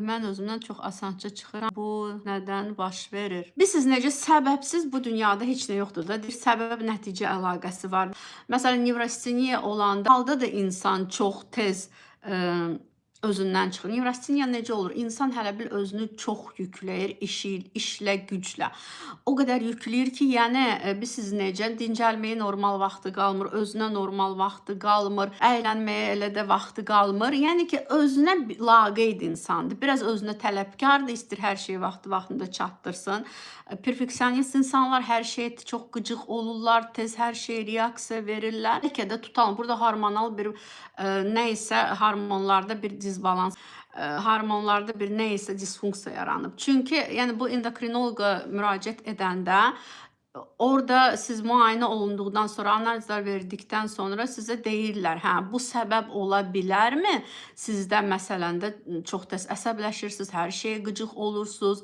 mən özümdən çox asanca çıxıram. Bu nədən baş verir? Bilirsiniz necə səbəbsiz bu dünyada heç nə yoxdur da. Deyir, səbəb-nəticə əlaqəsi var. Məsələn, nevrosteniya olanda halda da insan çox tez özündən çıxır. Nevrosteniya necə olur? İnsan hələ bil özünü çox yükləyir işlə, güclə. O qədər yükləyir ki, yəni bilirsiniz necə dincəlməyə normal vaxtı qalmır, özünə normal vaxtı qalmır, əylənməyə elə də vaxtı qalmır. Yəni ki, özünə laqeyd insandır. Biraz özünə tələbkardır, istəyir hər şeyi vaxtında çatdırsın. Perfeksionist insanlar hər şeyə çox qıcıq olurlar, tez hər şeyə reaksiya verirlər. Bəlkə də tutalım, burada hormonal bir nə isə hormonlarda bir dizbalans, hormonlarda bir nə isə disfunksiya yaranıb. Çünki yəni bu endokrinoloqa müraciət edəndə orada siz müayinə olunduqdan sonra, analizlər verdikdən sonra sizə deyirlər, hə, bu səbəb ola bilərmi? Sizdə məsələn də çox tez əsəbləşirsiniz, hər şeyə qıcıq olursunuz.